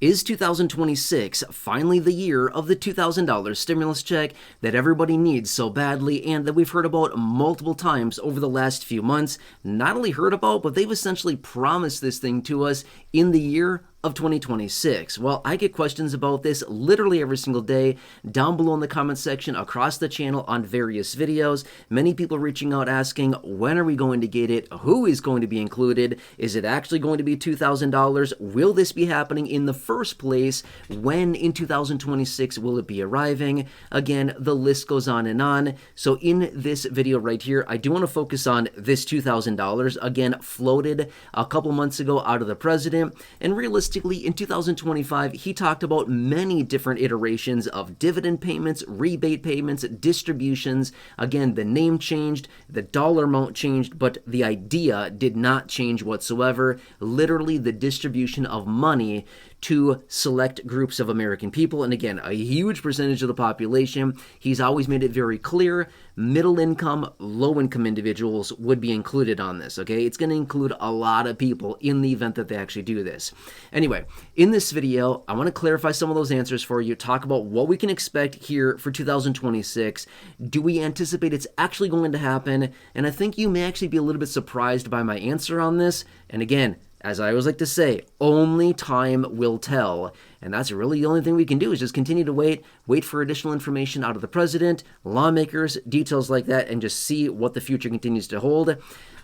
Is 2026 finally the year of the $2,000 stimulus check that everybody needs so badly and that we've heard about multiple times over the last few months? Not only heard about, but they've essentially promised this thing to us in the year of 2026. Well, I get questions about this literally every single day down below in the comment section across the channel on various videos. Many people reaching out asking, when are we going to get it? Who is going to be included? Is it actually going to be $2,000? Will this be happening in the first place? When in 2026 will it be arriving? Again, the list goes on and on. So in this video right here, I do want to focus on this $2,000, again, floated a couple months ago out of the president, and realistically, in 2025, he talked about many different iterations of dividend payments, rebate payments, distributions. Again, the name changed, the dollar amount changed, but the idea did not change whatsoever. Literally, the distribution of money to select groups of American people. And again, a huge percentage of the population. He's always made it very clear middle income, low income individuals would be included on this, okay? It's going to include a lot of people in the event that they actually do this. Anyway, in this video, I want to clarify some of those answers for you, talk about what we can expect here for 2026. Do we anticipate it's actually going to happen? And I think you may actually be a little bit surprised by my answer on this. And again, as I always like to say, only time will tell. And that's really the only thing we can do is just continue to wait for additional information out of the president, lawmakers, details like that, and just see what the future continues to hold.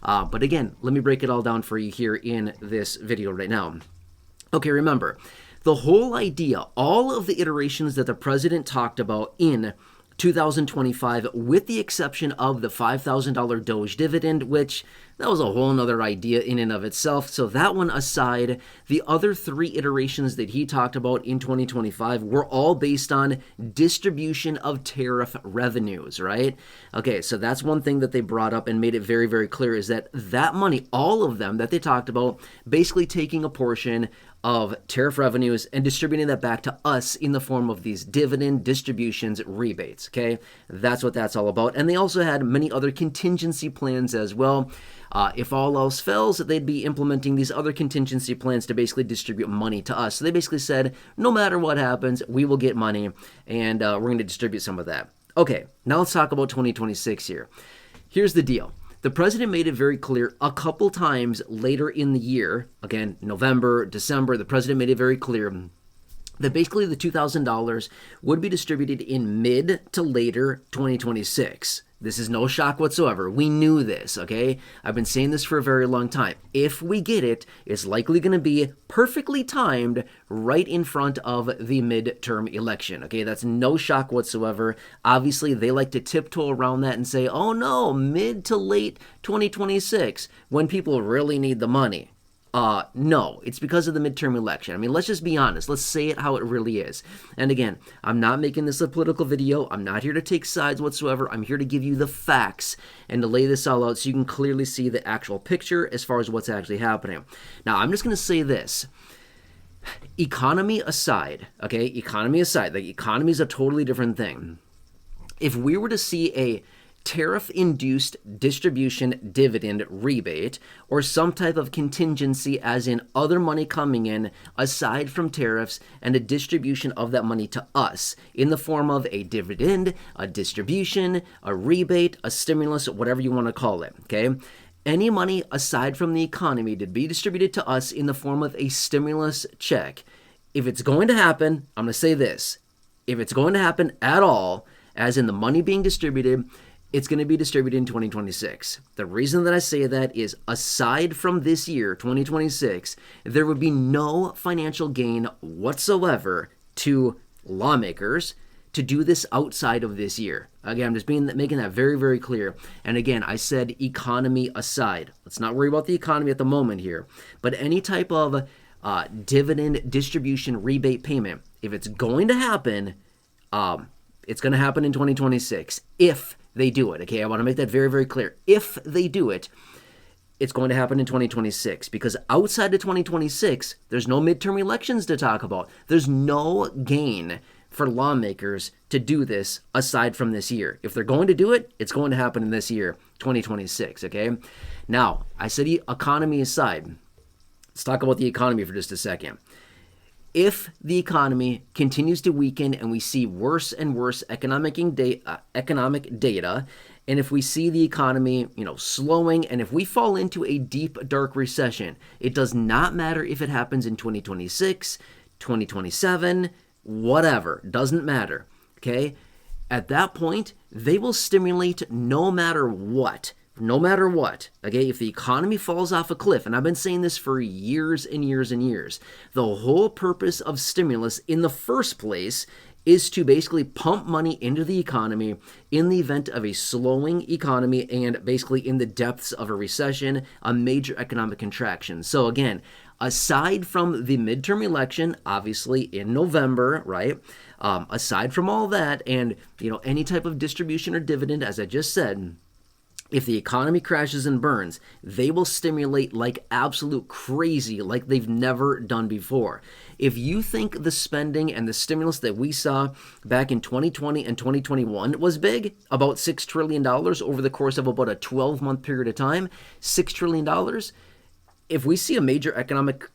But again, let me break it all down for you here in this video right now. Okay, remember, the whole idea, all of the iterations that the president talked about in 2025, with the exception of the $5,000 Doge dividend, which that was a whole nother idea in and of itself. So that one aside, the other three iterations that he talked about in 2025 were all based on distribution of tariff revenues, right? Okay, so that's one thing that they brought up and made it very, very clear is that that money, all of them that they talked about, basically taking a portion of tariff revenues and distributing that back to us in the form of these dividend distributions, rebates, okay? That's what that's all about. And they also had many other contingency plans as well. If all else fails, they'd be implementing these other contingency plans to basically distribute money to us. So they basically said, no matter what happens, we will get money, and we're going to distribute some of that. Okay, now let's talk about 2026 here. Here's the deal. The president made it very clear a couple times later in the year, again, November, December, the president made it very clear that basically the $2,000 would be distributed in mid to later 2026. This is no shock whatsoever. We knew this, okay? I've been saying this for a very long time. If we get it, it's likely going to be perfectly timed right in front of the midterm election, okay? That's no shock whatsoever. Obviously, they like to tiptoe around that and say, oh no, mid to late 2026, when people really need the money. No, it's because of the midterm election. I mean, let's just be honest. Let's say it how it really is. And again, I'm not making this a political video. I'm not here to take sides whatsoever. I'm here to give you the facts and to lay this all out so you can clearly see the actual picture as far as what's actually happening. Now, I'm just going to say this. Economy aside, okay? Economy aside. The economy is a totally different thing. If we were to see a tariff-induced distribution dividend rebate or some type of contingency as in other money coming in aside from tariffs and a distribution of that money to us in the form of a dividend, a distribution, a rebate, a stimulus, whatever you want to call it, okay? Any money aside from the economy to be distributed to us in the form of a stimulus check. If it's going to happen, I'm going to say this. If it's going to happen at all, as in the money being distributed, it's going to be distributed in 2026. The reason that I say that is aside from this year, 2026, there would be no financial gain whatsoever to lawmakers to do this outside of this year. Again, I'm just making that very, very clear. And again, I said economy aside. Let's not worry about the economy at the moment here. But any type of dividend distribution rebate payment, if it's going to happen, it's going to happen in 2026 if they do it, okay? I want to make that very, very clear. If they do it, it's going to happen in 2026 because outside of 2026, there's no midterm elections to talk about. There's no gain for lawmakers to do this aside from this year. If they're going to do it, it's going to happen in this year, 2026, okay? Now, I said economy aside. Let's talk about the economy for just a second. If the economy continues to weaken and we see worse and worse economic data, and if we see the economy, slowing, and if we fall into a deep, dark recession, it does not matter if it happens in 2026, 2027, whatever, doesn't matter, okay? At that point, they will stimulate no matter what. No matter what, okay, if the economy falls off a cliff, and I've been saying this for years and years and years, the whole purpose of stimulus in the first place is to basically pump money into the economy in the event of a slowing economy and basically in the depths of a recession, a major economic contraction. So again, aside from the midterm election, obviously in November, right? Aside from all that and, any type of distribution or dividend, as I just said, if the economy crashes and burns, they will stimulate like absolute crazy, like they've never done before. If you think the spending and the stimulus that we saw back in 2020 and 2021 was big, about $6 trillion over the course of about a 12-month period of time, $6 trillion, if we see a major economic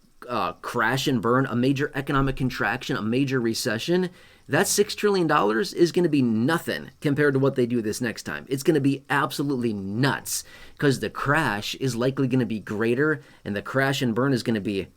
crash and burn, a major economic contraction, a major recession, that $6 trillion is going to be nothing compared to what they do this next time. It's going to be absolutely nuts because the crash is likely going to be greater and the crash and burn is going to be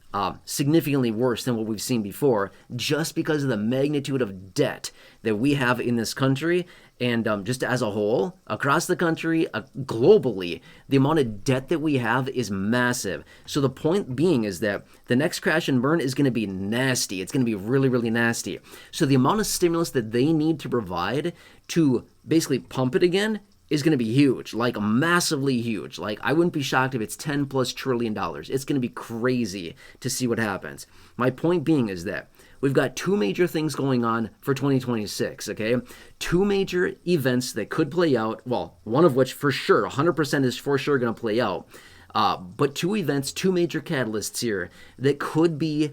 significantly worse than what we've seen before just because of the magnitude of debt that we have in this country and just as a whole, across the country, globally, the amount of debt that we have is massive. So the point being is that the next crash and burn is going to be nasty. It's going to be really, really nasty. So the amount of stimulus that they need to provide to basically pump it again is going to be huge, like massively huge. Like I wouldn't be shocked if it's $10+ trillion. It's going to be crazy to see what happens. My point being is that we've got two major things going on for 2026, okay? Two major events that could play out. Well, one of which for sure, 100% is for sure going to play out. But two events, two major catalysts here that could be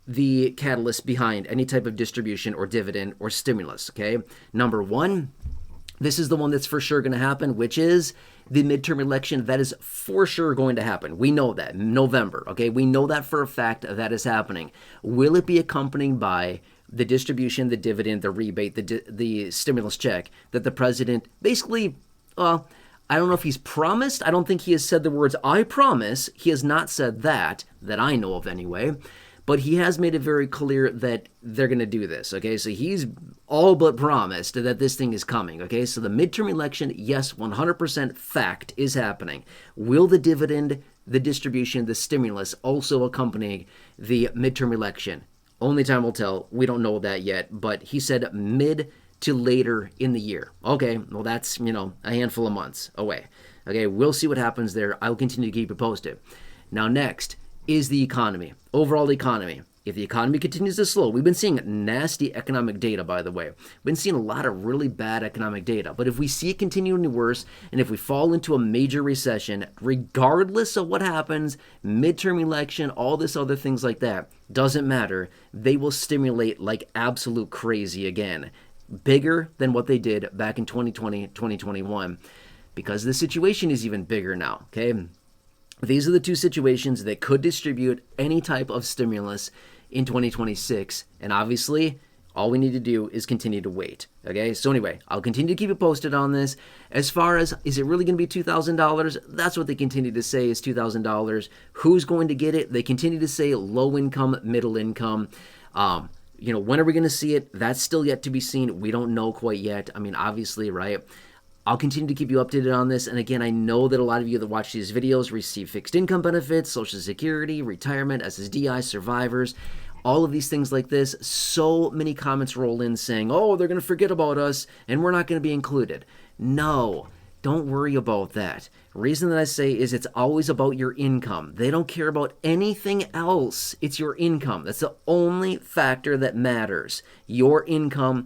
the catalyst behind any type of distribution or dividend or stimulus, okay? Number one, this is the one that's for sure going to happen, which is the midterm election. That is for sure going to happen. We know that. November, okay? We know that for a fact that is happening. Will it be accompanied by the distribution, the dividend, the rebate, the stimulus check that the president basically, I don't know if he's promised. I don't think he has said the words, I promise. He has not said that I know of anyway. But he has made it very clear that they're going to do this, okay? So he's all but promised that this thing is coming, okay? So the midterm election, yes, 100% fact is happening. Will the dividend, the distribution, the stimulus also accompany the midterm election? Only time will tell. We don't know that yet, but he said mid to later in the year. Okay, well, that's, a handful of months away. Okay, we'll see what happens there. I'll continue to keep you posted. Now, next is the economy, overall economy. If the economy continues to slow, we've been seeing nasty economic data, by the way. We've been seeing a lot of really bad economic data. But if we see it continuing to worse, and if we fall into a major recession, regardless of what happens, midterm election, all this other things like that, doesn't matter. They will stimulate like absolute crazy again. Bigger than what they did back in 2020, 2021. Because the situation is even bigger now, okay? These are the two situations that could distribute any type of stimulus in 2026. And obviously, all we need to do is continue to wait. Okay, so anyway, I'll continue to keep you posted on this. As far as, is it really going to be $2,000? That's what they continue to say is $2,000. Who's going to get it? They continue to say low income, middle income. When are we going to see it? That's still yet to be seen. We don't know quite yet. I mean, obviously, right? I'll continue to keep you updated on this. And again, I know that a lot of you that watch these videos receive fixed income benefits, Social Security, retirement, SSDI, survivors, all of these things like this. So many comments roll in saying, oh, they're going to forget about us and we're not going to be included. No, don't worry about that. Reason that I say is it's always about your income. They don't care about anything else. It's your income. That's the only factor that matters. Your income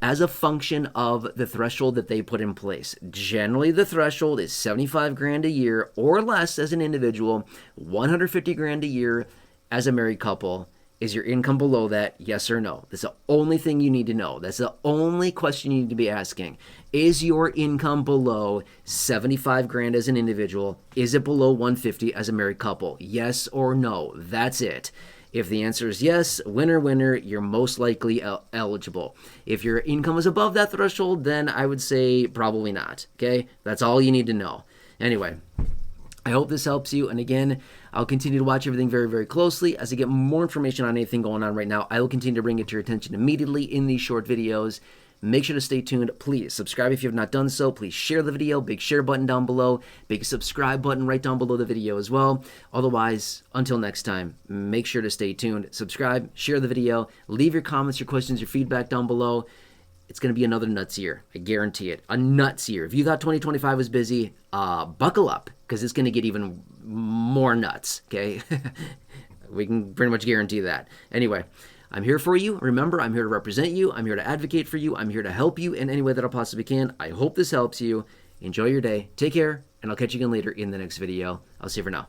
as a function of the threshold that they put in place. Generally, the threshold is $75,000 a year or less as an individual, $150,000 a year as a married couple. Is your income below that? Yes or no? That's the only thing you need to know. That's the only question you need to be asking. Is your income below $75,000 as an individual? Is it below $150,000 as a married couple? Yes or no? That's it. If the answer is yes, winner, winner, you're most likely eligible. If your income is above that threshold, then I would say probably not. Okay? That's all you need to know. Anyway, I hope this helps you. And again, I'll continue to watch everything very, very closely. As I get more information on anything going on right now, I will continue to bring it to your attention immediately in these short videos. Make sure to stay tuned. Please subscribe if you have not done so. Please share the video. Big share button down below. Big subscribe button right down below the video as well. Otherwise, until next time, make sure to stay tuned. Subscribe, share the video, leave your comments, your questions, your feedback down below. It's going to be another nuts year. I guarantee it. A nuts year. If you thought 2025 was busy, buckle up, because it's going to get even more nuts, okay? We can pretty much guarantee that. Anyway, I'm here for you. Remember, I'm here to represent you. I'm here to advocate for you. I'm here to help you in any way that I possibly can. I hope this helps you. Enjoy your day. Take care, and I'll catch you again later in the next video. I'll see you for now.